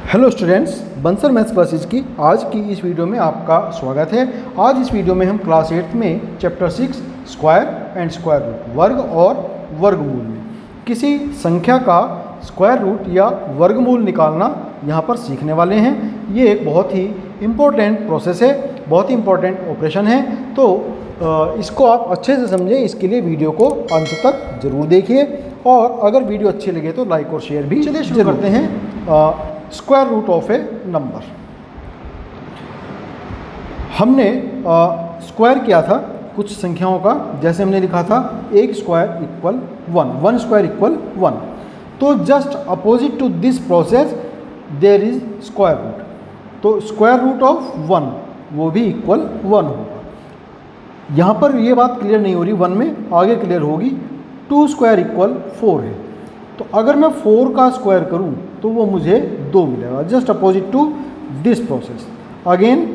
Hello students, Bansal maths classes की आज की इस वीडियो में आपका स्वागत है। आज इस वीडियो में हम क्लास 8 में chapter 6 square and square root वर्ग और वर्गमूल में किसी संख्या का स्क्वायर रूट या वर्गमूल निकालना यहाँ पर सीखने वाले हैं। ये एक बहुत ही इम्पोर्टेंट प्रोसेस है, बहुत ही इम्पोर्टेंट ऑपरेशन है। तो इसको आप अच्छे से समझें, इसके लिए वीडियो को अंत तक ज़रूर देखिए और अगर वीडियो अच्छी लगे तो लाइक और शेयर भी। चलिए शुरू करते हैं। Square root of a number हमने स्क्वायर किया था कुछ संख्याओं का, जैसे हमने लिखा था एक स्क्वायर इक्वल 1, 1 स्क्वायर इक्वल 1। तो just opposite to this process there is square root. तो स्क्वायर रूट ऑफ 1 वो भी इक्वल 1 होगा। यहाँ पर ये बात क्लियर नहीं हो रही, 1 में आगे क्लियर होगी। 2 स्क्वायर इक्वल 4 है, तो अगर मैं 4 का स्क्वायर करूँ तो वो मुझे 2 मिलेगा, just opposite to this process. Again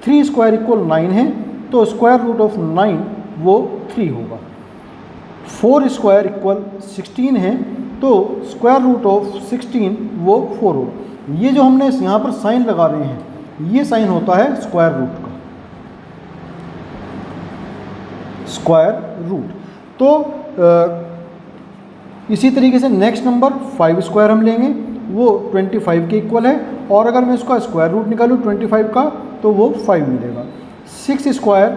3 square equal 9 है, तो स्क्वायर रूट ऑफ 9 वो 3 होगा। 4 स्क्वायर इक्वल 16 है, तो स्क्वायर रूट ऑफ 16 वो 4 होगा। ये जो हमने यहाँ पर साइन लगा रहे हैं, ये साइन होता है स्क्वायर रूट का, स्क्वायर रूट। तो इसी तरीके से नेक्स्ट नंबर 5 स्क्वायर हम लेंगे, वो 25 के इक्वल है, और अगर मैं इसका स्क्वायर रूट निकालूँ 25 का तो वो 5 मिलेगा। 6 स्क्वायर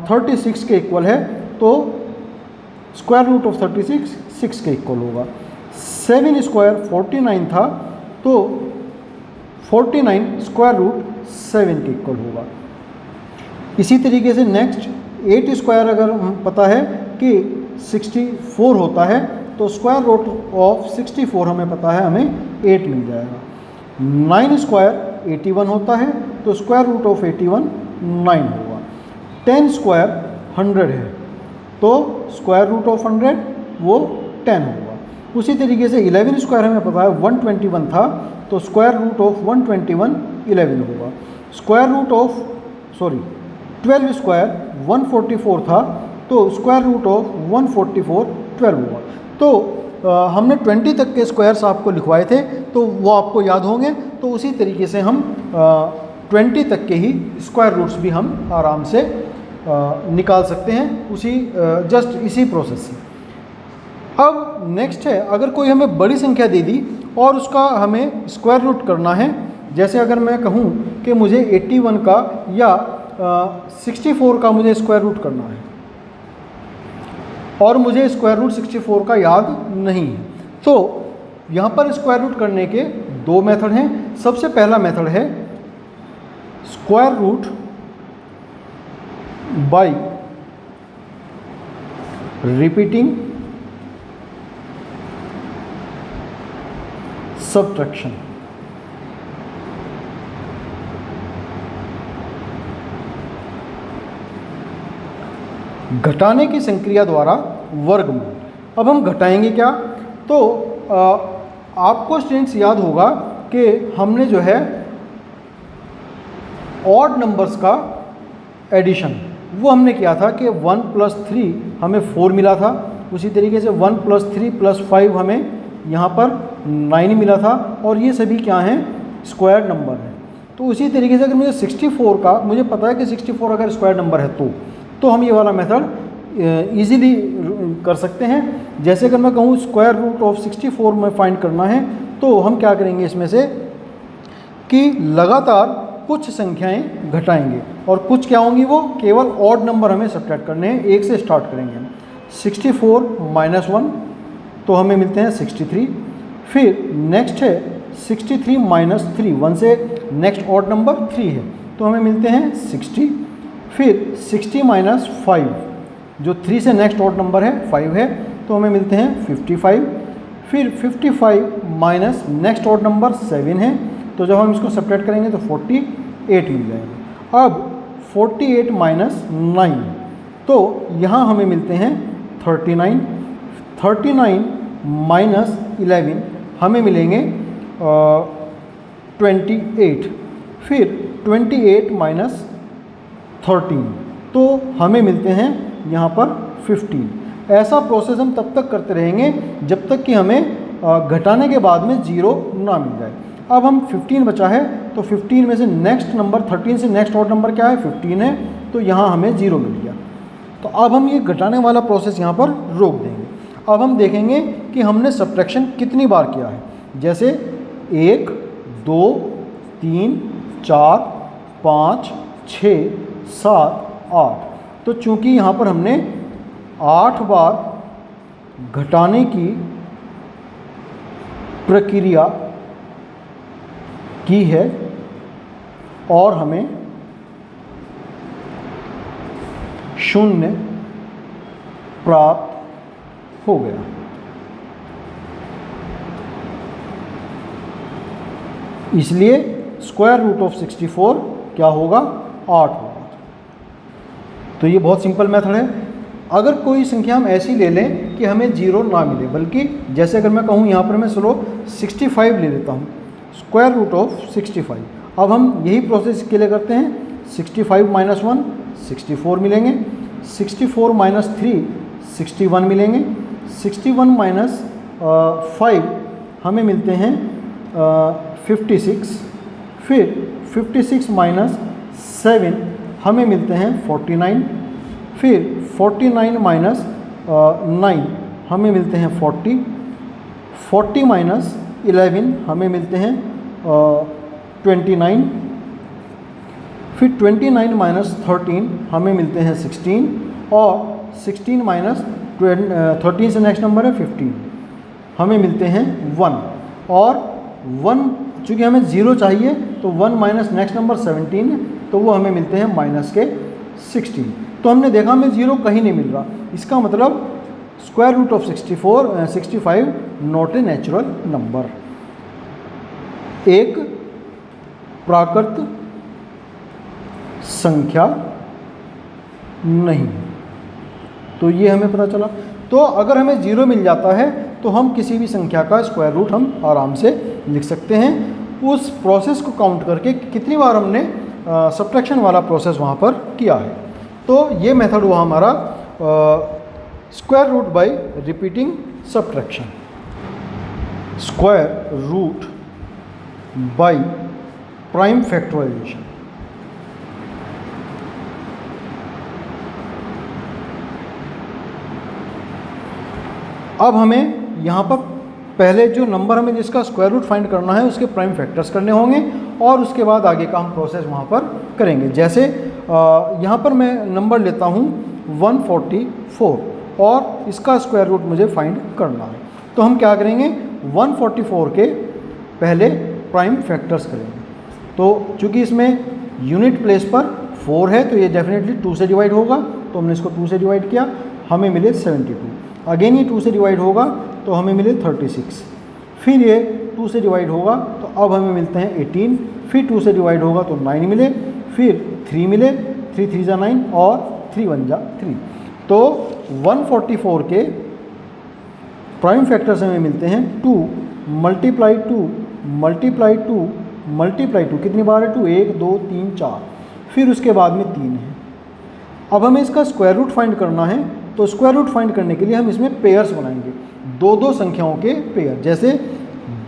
36 के इक्वल है, तो स्क्वायर रूट ऑफ 36 6 के इक्वल होगा। 7 स्क्वायर 49 था, तो 49 स्क्वायर रूट 7 के इक्वल होगा। इसी तरीके से नेक्स्ट 8 स्क्वायर अगर हम पता है कि 64 होता है, तो स्क्वायर रूट ऑफ 64 हमें पता है, हमें 8 मिल जाएगा। 9 स्क्वायर 81 होता है, तो स्क्वायर रूट ऑफ 81 9 होगा। 10 स्क्वायर 100 है, तो स्क्वायर रूट ऑफ 100 वो 10 होगा। उसी तरीके से 11 स्क्वायर हमें पता है 121 था, तो स्क्वायर रूट ऑफ 121 11 होगा। स्क्वायर रूट ऑफ 12 स्क्वायर 144 था, तो स्क्वायर रूट ऑफ 144 12 होगा। तो हमने 20 तक के स्क्वायर्स आपको लिखवाए थे, तो वो आपको याद होंगे। तो उसी तरीके से हम 20 तक के ही स्क्वायर रूट्स भी हम आराम से निकाल सकते हैं, उसी जस्ट इसी प्रोसेस से। अब नेक्स्ट है, अगर कोई हमें बड़ी संख्या दे दी और उसका हमें स्क्वायर रूट करना है, जैसे अगर मैं कहूँ कि मुझे 81 का या 64 का मुझे स्क्वायर रूट करना है और मुझे स्क्वायर रूट 64 का याद नहीं है, तो यहाँ पर स्क्वायर रूट करने के 2 मेथड हैं। सबसे पहला मेथड है square root by repeating subtraction. घटाने की संक्रिया द्वारा वर्गमूल। अब हम घटाएंगे क्या? तो आपको स्टूडेंट्स याद होगा कि हमने जो है ऑड नंबर्स का एडिशन वो हमने किया था कि 1 + 3 हमें 4 मिला था। उसी तरीके से 1 + 3 + 5 हमें यहाँ पर 9 मिला था, और ये सभी क्या हैं? स्क्वायर नंबर हैं। तो उसी तरीके से अगर मुझे 64 का, मुझे पता है कि 64 अगर स्क्वायर नंबर है तो हम ये वाला मेथड इजीली कर सकते हैं। जैसे अगर मैं कहूँ स्क्वायर रूट ऑफ 64 में फाइंड करना है, तो हम क्या करेंगे इसमें से कि लगातार कुछ संख्याएं घटाएंगे, और कुछ क्या होंगी? वो केवल ऑड नंबर हमें सब्ट्रैक्ट करने हैं। 1 से स्टार्ट करेंगे। 64 - 1 तो हमें मिलते हैं 63। फिर नेक्स्ट है 63 - 3, 1 से नेक्स्ट ऑड नंबर 3 है, तो हमें मिलते हैं 60। फिर 60 - 5, जो 3 से नेक्स्ट ऑड नंबर है 5 है, तो हमें मिलते हैं 55। फिर 55 - नेक्स्ट ऑड नंबर 7 है, तो जब हम इसको सब्ट्रैक्ट करेंगे तो 48 मिल जाएगा। अब 48 - 9, तो यहाँ हमें मिलते हैं 39। 39 - 11 हमें मिलेंगे 28। फिर 28 - 13, तो हमें मिलते हैं यहाँ पर 15। ऐसा प्रोसेस हम तब तक करते रहेंगे जब तक कि हमें घटाने के बाद में 0 ना मिल जाए। अब हम 15 बचा है, तो 15 में से नेक्स्ट नंबर 13 से नेक्स्ट ऑड नंबर क्या है 15 है, तो यहाँ हमें 0 मिल गया। तो अब हम ये घटाने वाला प्रोसेस यहाँ पर रोक देंगे। अब हम देखेंगे कि हमने सब्ट्रैक्शन कितनी बार किया है, जैसे 1 2 3 4 5 6 7 8। तो चूंकि यहाँ पर हमने 8 बार घटाने की प्रक्रिया की है और हमें 0 प्राप्त हो गया। इसलिए स्क्वायर रूट ऑफ 64 क्या होगा 8 होगा। तो ये बहुत सिंपल मेथड है। अगर कोई संख्या हम ऐसी ले लें कि हमें 0 ना मिले, बल्कि जैसे अगर मैं कहूँ यहाँ पर मैं चलो 65 ले लेता हूँ, स्क्वायर रूट ऑफ 65। अब हम यही प्रोसेस के लिए करते हैं। 65 माइनस 1 64 मिलेंगे, 64 माइनस 3 61 मिलेंगे, 61 माइनस 5 हमें मिलते हैं 56, फिर 56 माइनस 7 हमें मिलते हैं 49, फिर 49 माइनस 9 हमें मिलते हैं 40, 40 माइनस 11 हमें मिलते हैं 29, फिर 29 माइनस 13 हमें मिलते हैं 16, और 16 माइनस 13 से नेक्स्ट नंबर है 15 हमें मिलते हैं 1, और 1 चूँकि हमें 0 चाहिए तो 1 माइनस नेक्स्ट नंबर 17 है, तो वो हमें मिलते हैं माइनस के 16। तो हमने देखा हमें 0 कहीं नहीं मिल रहा, इसका मतलब square root of 65 not a natural number, एक प्राकृत संख्या नहीं। तो ये हमें पता चला। तो अगर हमें 0 मिल जाता है तो हम किसी भी संख्या का स्क्वायर रूट हम आराम से लिख सकते हैं। उस प्रोसेस को काउंट करके कितनी बार हमने सब्ट्रैक्शन वाला प्रोसेस वहाँ पर किया है। तो ये मेथड हुआ हमारा square root by repeating subtraction, square root by prime factorisation. अब हमें यहाँ पर पहले जो नंबर हमें जिसका स्क्वायर रूट फाइंड करना है उसके प्राइम फैक्टर्स करने होंगे, और उसके बाद आगे का हम प्रोसेस वहाँ पर करेंगे। जैसे यहाँ पर मैं नंबर लेता हूँ 144 और इसका स्क्वायर रूट मुझे फाइंड करना है। तो हम क्या करेंगे, 144 के पहले प्राइम फैक्टर्स करेंगे। तो चूँकि इसमें यूनिट प्लेस पर 4 है तो ये डेफिनेटली 2 से डिवाइड होगा, तो हमने इसको 2 से डिवाइड किया, हमें मिले 72। अगेन ये 2 से डिवाइड होगा तो हमें मिले 36, फिर ये 2 से डिवाइड होगा तो अब हमें मिलते हैं 18, फिर 2 से डिवाइड होगा तो 9 मिले, फिर 3 मिले, 3 3 जा 9 और 3 1 जा 3। तो 144 के प्राइम फैक्टर्स हमें मिलते हैं 2 मल्टीप्लाई 2 मल्टीप्लाई 2 मल्टीप्लाई 2, कितनी बार है 2, 1 2 3 4, फिर उसके बाद में 3 है। अब हमें इसका स्क्वायर रूट फाइंड करना है, तो स्क्वायर रूट फाइंड करने के लिए हम इसमें पेयर्स बनाएंगे, 2 संख्याओं के पेयर। जैसे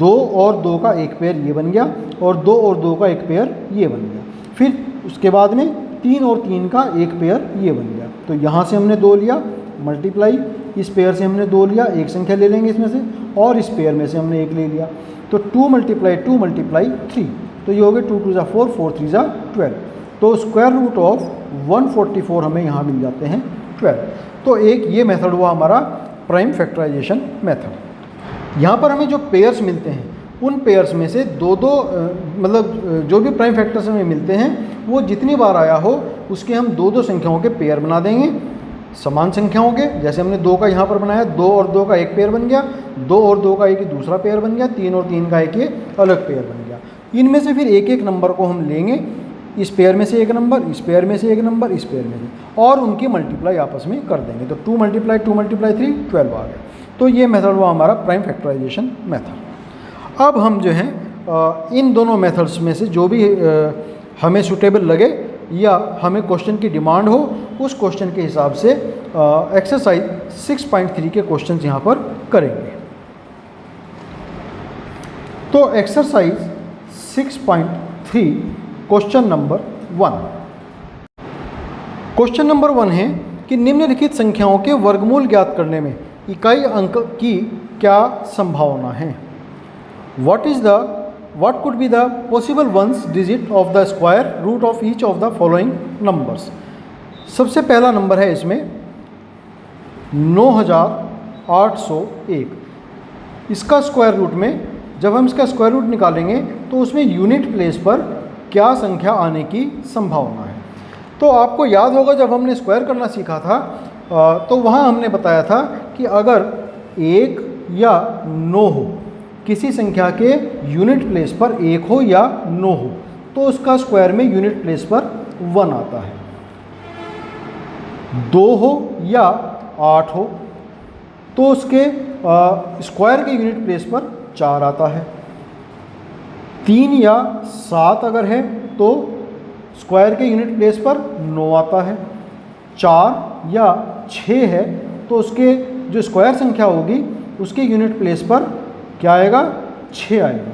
2 और 2 का एक पेयर ये बन गया, और 2 और 2 का एक पेयर ये बन गया, फिर उसके बाद में 3 और 3 का एक पेयर ये बन गया। तो यहाँ से हमने 2 लिया, मल्टीप्लाई इस पेयर से हमने 2 लिया, एक संख्या ले लेंगे इसमें से, और इस पेयर में से हमने 1 ले लिया। तो 2 मल्टीप्लाई 2 मल्टीप्लाई 3, तो ये हो गया 2 2 जा 4 4 3 जा 12। तो स्क्वायर रूट ऑफ 144 हमें यहाँ मिल जाते हैं 12। तो एक ये मेथड हुआ हमारा प्राइम फैक्टराइजेशन मेथड। यहाँ पर हमें जो पेयर्स मिलते हैं उन पेयर्स में से 2-2 मतलब जो भी प्राइम फैक्टर्स हमें मिलते हैं वो जितनी बार आया हो उसके हम 2-2 संख्याओं के पेयर बना देंगे, समान संख्याओं के। जैसे हमने 2 का यहाँ पर बनाया, 2 और 2 का एक पेयर बन गया, 2 और 2 का एक दूसरा पेयर बन गया, 3 और 3 का एक ये अलग पेयर बन गया। इनमें से फिर एक एक नंबर को हम लेंगे, इस पेयर में से एक नंबर, इस पेयर में से एक नंबर, इस पेयर में से, और उनकी मल्टीप्लाई आपस में कर देंगे। तो 2 मल्टीप्लाई 2 मल्टीप्लाई 3 12 आ गया। तो ये मेथड हुआ हमारा प्राइम फैक्टराइजेशन मेथड। अब हम जो है इन दोनों मेथड्स में से जो भी हमें सूटेबल लगे या हमें क्वेश्चन की डिमांड हो उस क्वेश्चन के हिसाब से एक्सरसाइज 6.3 के क्वेश्चन यहाँ पर करेंगे। तो exercise 6.3 question number 1। Question number 1 है कि निम्नलिखित संख्याओं के वर्गमूल ज्ञात करने में इकाई अंक की क्या संभावना है। What could be the possible ones digit of the square root of each of the following numbers। सबसे पहला नंबर है इसमें 9801। इसका स्क्वायर रूट में जब हम इसका स्क्वायर रूट निकालेंगे तो उसमें यूनिट प्लेस पर क्या संख्या आने की संभावना है। तो आपको याद होगा जब हमने स्क्वायर करना सीखा था तो वहाँ हमने बताया था कि अगर 1 या 9 हो, किसी संख्या के यूनिट प्लेस पर 1 हो या 9 हो तो उसका स्क्वायर में यूनिट प्लेस पर 1 आता है। 2 हो या 8 हो तो उसके स्क्वायर के यूनिट प्लेस पर 4 आता है। 3 या 7 अगर है तो स्क्वायर के यूनिट प्लेस पर 9 आता है। 4 या 6 है तो उसके जो स्क्वायर संख्या होगी उसके यूनिट प्लेस पर क्या आएगा, 6 आएगा।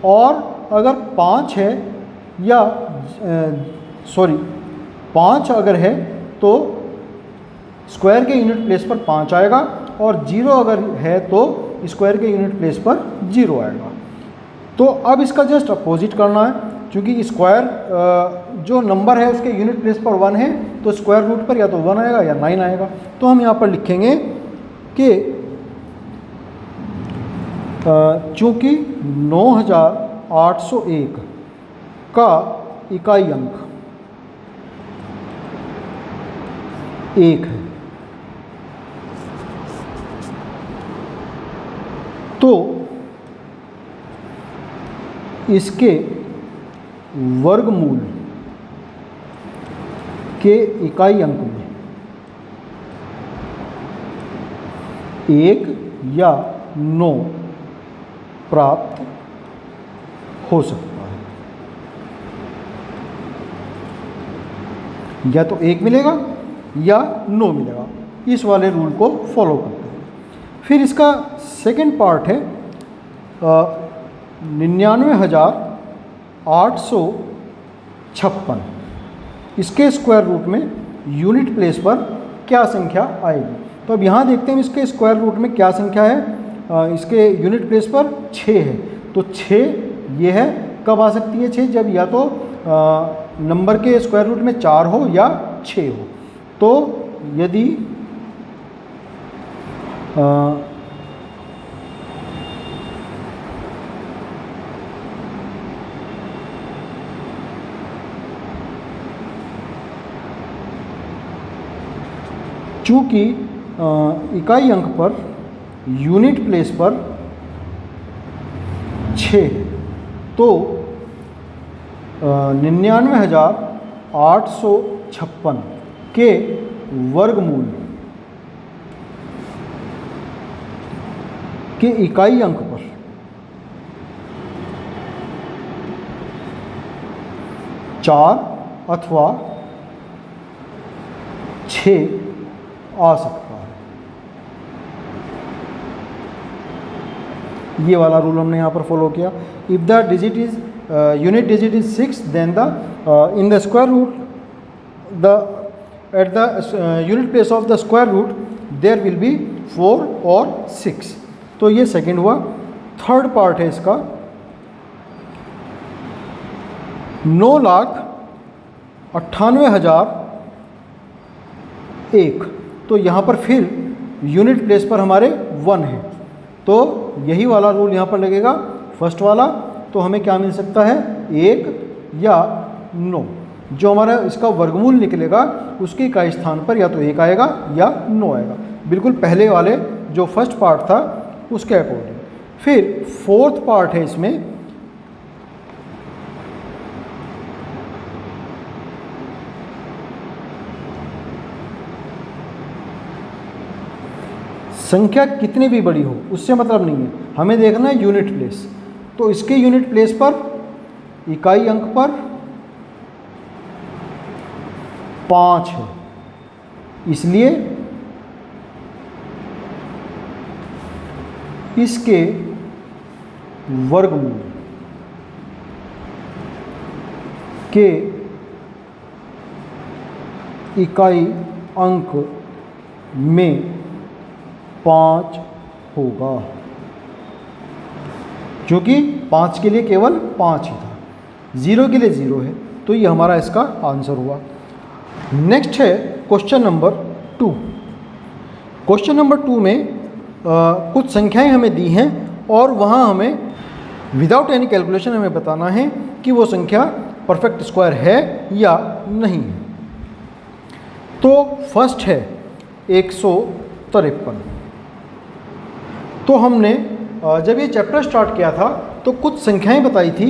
और अगर 5 है या 5 अगर है तो स्क्वायर के यूनिट प्लेस पर 5 आएगा और 0 अगर है तो स्क्वायर के यूनिट प्लेस पर 0 आएगा। तो अब इसका जस्ट अपोजिट करना है, क्योंकि स्क्वायर जो नंबर है उसके यूनिट प्लेस पर 1 है तो स्क्वायर रूट पर या तो 1 आएगा या 9 आएगा। तो हम यहाँ पर लिखेंगे कि चूँकि 9801 का इकाई अंक 1 है तो इसके वर्गमूल के इकाई अंक में 1 या 9 प्राप्त हो सकता है। या तो 1 मिलेगा या 9 मिलेगा, इस वाले रूल को फॉलो करते हैं। फिर इसका सेकंड पार्ट है 99,856। इसके स्क्वायर रूट में यूनिट प्लेस पर क्या संख्या आएगी। तो अब यहाँ देखते हैं इसके स्क्वायर रूट में क्या संख्या है। इसके यूनिट प्लेस पर 6 है तो 6 ये है। कब आ सकती है 6, जब या तो नंबर के स्क्वायर रूट में 4 हो या 6 हो। तो यदि चूँकि इकाई अंक पर यूनिट प्लेस पर 6 तो 99,856 के वर्गमूल के इकाई अंक पर 4 अथवा 6 आ सकता है। ये वाला रूल हमने यहाँ पर फॉलो किया। If the digit is unit digit is 6 then the in the square root the at the unit place of the square root there will be 4 और 6। तो ये सेकंड हुआ। थर्ड पार्ट है इसका 9,98,001। तो यहाँ पर फिर यूनिट प्लेस पर हमारे 1 है तो यही वाला रूल यहाँ पर लगेगा, फर्स्ट वाला। तो हमें क्या मिल सकता है, 1 या 9। जो हमारा इसका वर्गमूल निकलेगा उसके इकाई स्थान पर या तो 1 आएगा या 9 आएगा, बिल्कुल पहले वाले जो फर्स्ट पार्ट था उसके अकॉर्डिंग। फिर फोर्थ पार्ट है इसमें संख्या कितनी भी बड़ी हो उससे मतलब नहीं है, हमें देखना है यूनिट प्लेस। तो इसके यूनिट प्लेस पर इकाई अंक पर 5 है, इसलिए इसके वर्गमूल के इकाई अंक में 5 होगा, क्योंकि 5 के लिए केवल 5 ही था, 0 के लिए 0 है, तो ये हमारा इसका आंसर हुआ। नेक्स्ट है क्वेश्चन नंबर 2। क्वेश्चन नंबर 2 में कुछ संख्याएं हमें दी हैं और वहाँ हमें विदाउट एनी कैलकुलेशन हमें बताना है कि वो संख्या परफेक्ट स्क्वायर है या नहीं है। तो फर्स्ट है 153। तो हमने जब ये चैप्टर स्टार्ट किया था तो कुछ संख्याएं बताई थी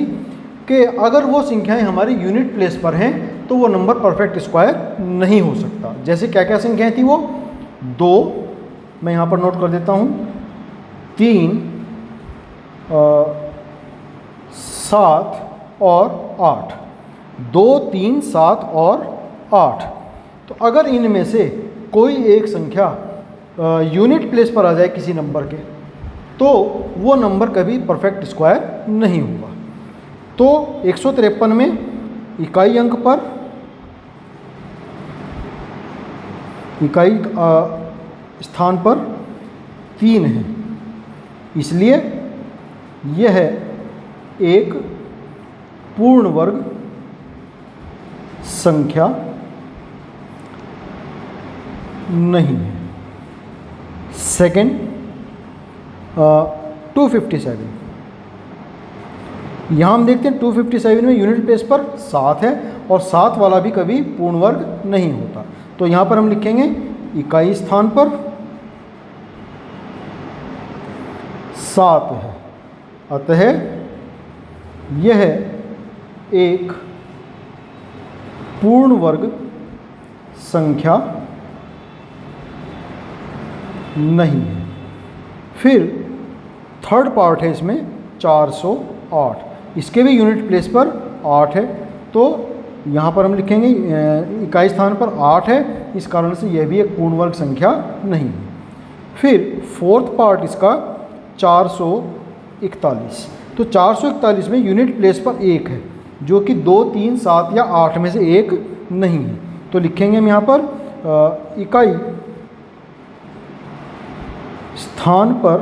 कि अगर वो संख्याएं हमारी यूनिट प्लेस पर हैं तो वो नंबर परफेक्ट स्क्वायर नहीं हो सकता। जैसे क्या क्या संख्याएं थी वो? 2, मैं यहाँ पर नोट कर देता हूँ, 3, 7 और 8। 2, 3, 7 और 8। तो अगर इनमें से कोई एक संख्या यूनिट प्लेस पर आ जाए किसी नंबर के, तो वो नंबर कभी परफेक्ट स्क्वायर नहीं होगा। तो 153 में इकाई अंक पर इकाई स्थान पर 3 है, इसलिए यह एक पूर्ण वर्ग संख्या नहीं है। सेकंड 257। यहाँ हम देखते हैं 257 में यूनिट प्लेस पर 7 है और 7 वाला भी कभी पूर्ण वर्ग नहीं होता। तो यहाँ पर हम लिखेंगे इकाई स्थान पर 7 है, अतः यह एक पूर्ण वर्ग संख्या नहीं है। फिर थर्ड पार्ट है इसमें 408, इसके भी यूनिट प्लेस पर 8 है, तो यहाँ पर हम लिखेंगे इकाई स्थान पर 8 है, इस कारण से यह भी एक पूर्ण वर्ग संख्या नहीं है। फिर फोर्थ पार्ट इसका 441। तो 441 में यूनिट प्लेस पर 1 है, जो कि 2, 3, 7 या 8 में से एक नहीं है। तो लिखेंगे हम यहाँ पर इकाई स्थान पर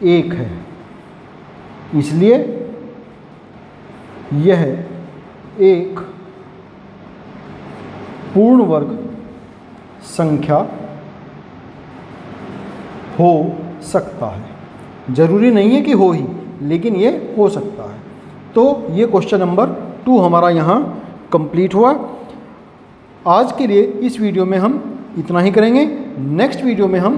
1 है, इसलिए यह एक पूर्ण वर्ग संख्या हो सकता है। जरूरी नहीं है कि हो ही, लेकिन ये हो सकता है। तो ये क्वेश्चन नंबर 2 हमारा यहाँ कंप्लीट हुआ। आज के लिए इस वीडियो में हम इतना ही करेंगे। नेक्स्ट वीडियो में हम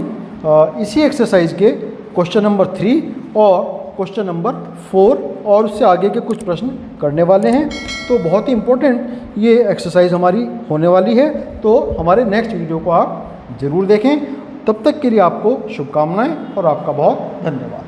इसी एक्सरसाइज के क्वेश्चन नंबर 3 और क्वेश्चन नंबर 4 और उससे आगे के कुछ प्रश्न करने वाले हैं। तो बहुत ही इम्पोर्टेंट ये एक्सरसाइज हमारी होने वाली है, तो हमारे नेक्स्ट वीडियो को आप ज़रूर देखें। तब तक के लिए आपको शुभकामनाएं और आपका बहुत धन्यवाद।